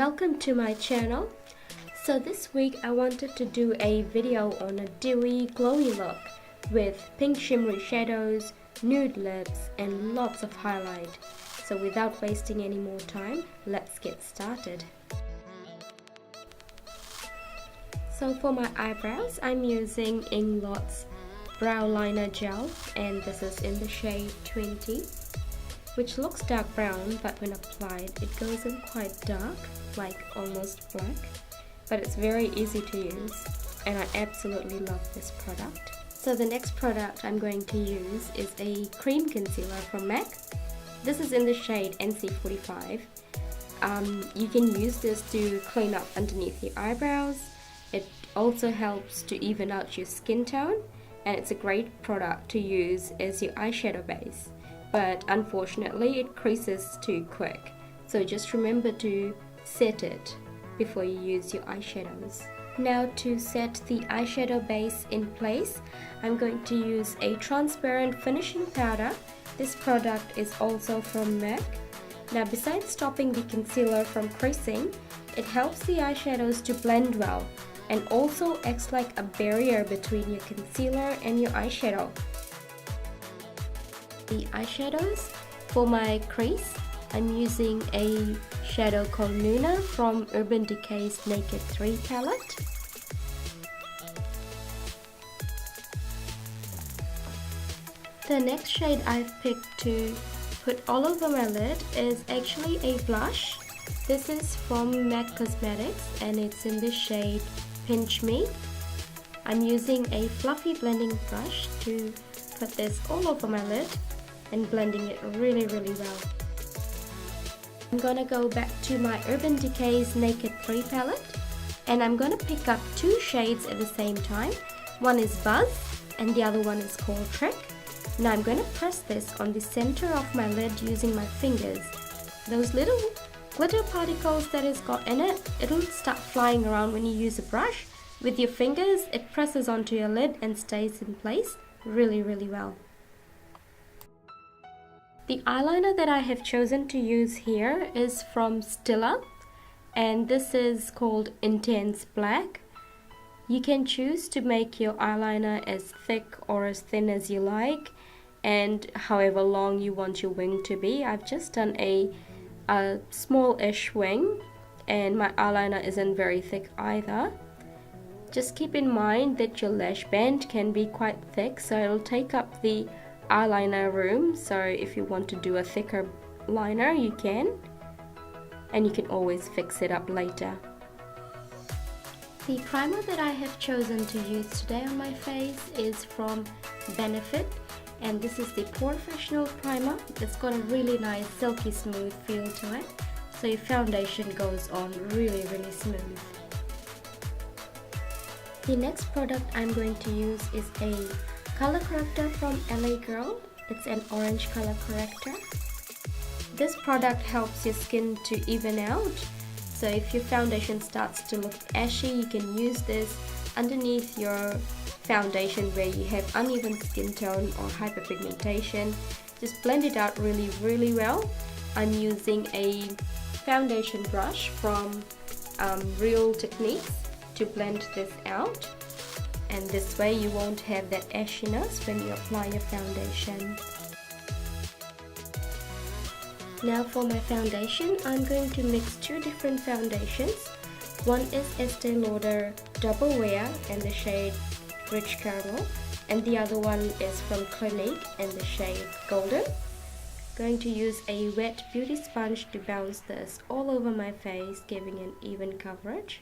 Welcome to my channel. So this week I wanted to do a video on a dewy glowy look with pink shimmery shadows, nude lips and lots of highlight. So without wasting any more time, let's get started. So for my eyebrows, I'm using Inglot's Brow Liner Gel, and this is in the shade 20, which looks dark brown, but when applied it goes in quite dark, like almost black, but it's very easy to use and I absolutely love this product. So the next product I'm going to use is a cream concealer from M.A.C. This is in the shade NC45. You can use this to clean up underneath your eyebrows. It also helps to even out your skin tone, and it's a great product to use as your eyeshadow base. But unfortunately it creases too quick, so just remember to set it before you use your eyeshadows. Now to set the eyeshadow base in place, I'm going to use a transparent finishing powder. This product is also from M.A.C. Now besides stopping the concealer from creasing, it helps the eyeshadows to blend well and also acts like a barrier between your concealer and your eyeshadow. The eyeshadows, for my crease, I'm using a shadow called Nude from Urban Decay's Naked 3 palette. The next shade I've picked to put all over my lid is actually a blush. This is from M.A.C Cosmetics and it's in the shade Pinch Me. I'm using a fluffy blending brush to put this all over my lid and blending it really well. I'm gonna go back to my Urban Decay's Naked 3 palette and I'm gonna pick up two shades at the same time. One is Buzz and the other one is called Trick. Now I'm gonna press this on the center of my lid using my fingers. Those little glitter particles that it's got in it, it'll start flying around when you use a brush. With your fingers, it presses onto your lid and stays in place really well. The eyeliner that I have chosen to use here is from Stila, and this is called Intense Black. You can choose to make your eyeliner as thick or as thin as you like, and however long you want your wing to be. I've just done a small-ish wing, and my eyeliner isn't very thick either. Just keep in mind that your lash band can be quite thick, so it'll take up the eyeliner room. So if you want to do a thicker liner, you can, and you can always fix it up later. The primer that I have chosen to use today on my face is from Benefit, and this is the Porefession primer. It's got a really nice silky smooth feel to it, so your foundation goes on really smooth. The next product I'm going to use is a color corrector from LA Girl. It's an orange color corrector. This product helps your skin to even out. So if your foundation starts to look ashy, you can use this underneath your foundation where you have uneven skin tone or hyperpigmentation. Just blend it out really well. I'm using a foundation brush from Real Techniques to blend this out, and this way you won't have that ashiness when you apply your foundation. Now for my foundation, I'm going to mix two different foundations. One is Estee Lauder Double Wear in the shade Rich Caramel, and the other one is from Clinique in the shade Golden. Going to use a wet beauty sponge to bounce this all over my face, giving an even coverage.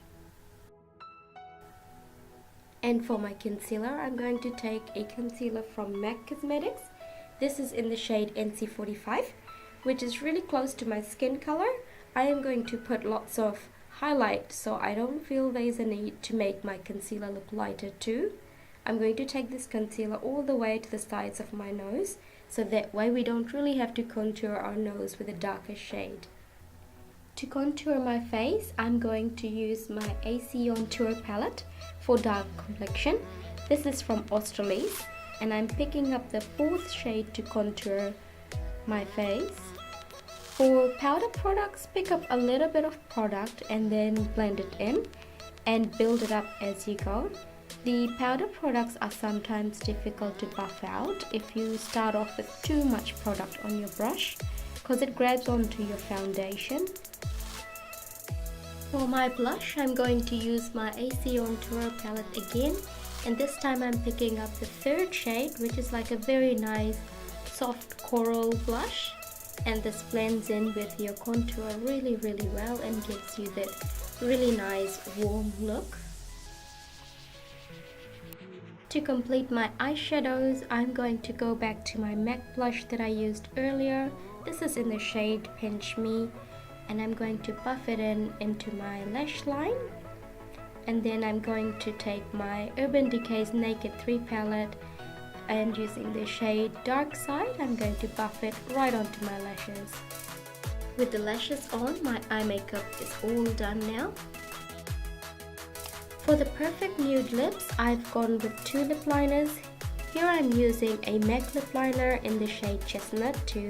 And for my concealer, I'm going to take a concealer from M.A.C Cosmetics. This is in the shade NC45, which is really close to my skin color. I am going to put lots of highlight, so I don't feel there's a need to make my concealer look lighter too. I'm going to take this concealer all the way to the sides of my nose, so that way we don't really have to contour our nose with a darker shade. To contour my face, I'm going to use my A.C On Tour palette for dark complexion. This is from Australis, and I'm picking up the fourth shade to contour my face. For powder products, pick up a little bit of product and then blend it in and build it up as you go. The powder products are sometimes difficult to buff out if you start off with too much product on your brush because it grabs onto your foundation. For my blush, I'm going to use my A.C on Tour palette again, and this time I'm picking up the third shade, which is like a very nice soft coral blush, and this blends in with your contour really well and gives you that really nice warm look. To complete my eyeshadows, I'm going to go back to my M.A.C blush that I used earlier. This is in the shade Pinch Me, and I'm going to buff it into my lash line. And then I'm going to take my Urban Decay's Naked 3 palette and using the shade Darkside, I'm going to buff it right onto my lashes. With the lashes on, my eye makeup is all done now. For the perfect nude lips, I've gone with 2 lip liners. Here I'm using a M.A.C Lipliner in the shade Chestnut to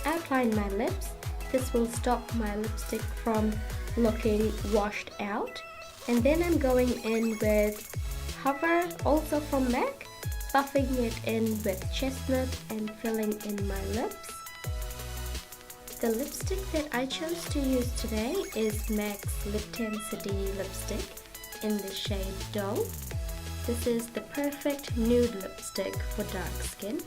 outline my lips. This will stop my lipstick from looking washed out. And then I'm going in with Hover, also from M.A.C, buffing it in with Chestnut and filling in my lips. The lipstick that I chose to use today is M.A.C's Liptensity lipstick in the shade Dough. This is the perfect nude lipstick for dark skin.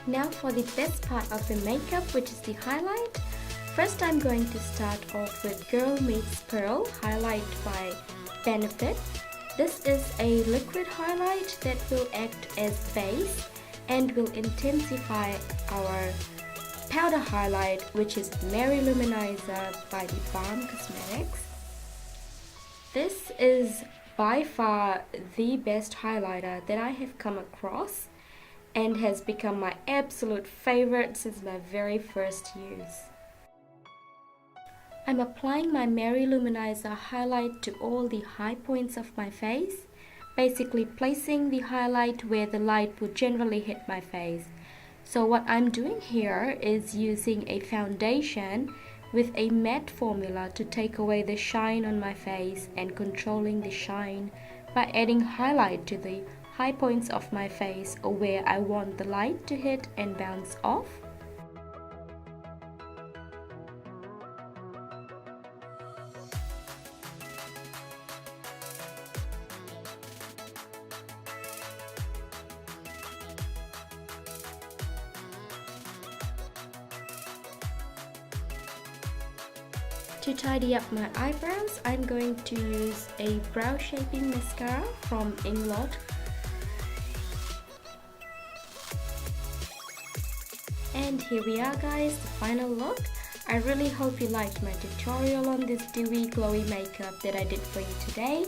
Now for the best part of the makeup, which is the highlight. First I'm going to start off with Girl Meets Pearl Highlight by Benefit. This is a liquid highlight that will act as base and will intensify our powder highlight, which is M.A.C Luminizer by the Balm Cosmetics. This is by far the best highlighter that I have come across and has become my absolute favorite since my very first use. I'm applying my M.A.C Luminizer highlight to all the high points of my face, basically placing the highlight where the light will generally hit my face. So what I'm doing here is using a foundation with a matte formula to take away the shine on my face and controlling the shine by adding highlight to the high points of my face or where I want the light to hit and bounce off. To tidy up my eyebrows, I'm going to use a brow shaping mascara from Inglot. And here we are guys, the final look. I really hope you liked my tutorial on this dewy glowy makeup that I did for you today.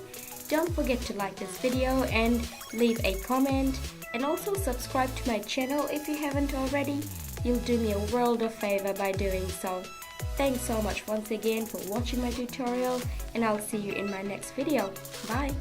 Don't forget to like this video and leave a comment, and also subscribe to my channel if you haven't already. You'll do me a world of favor by doing so. Thanks so much once again for watching my tutorial, and I'll see you in my next video. Bye!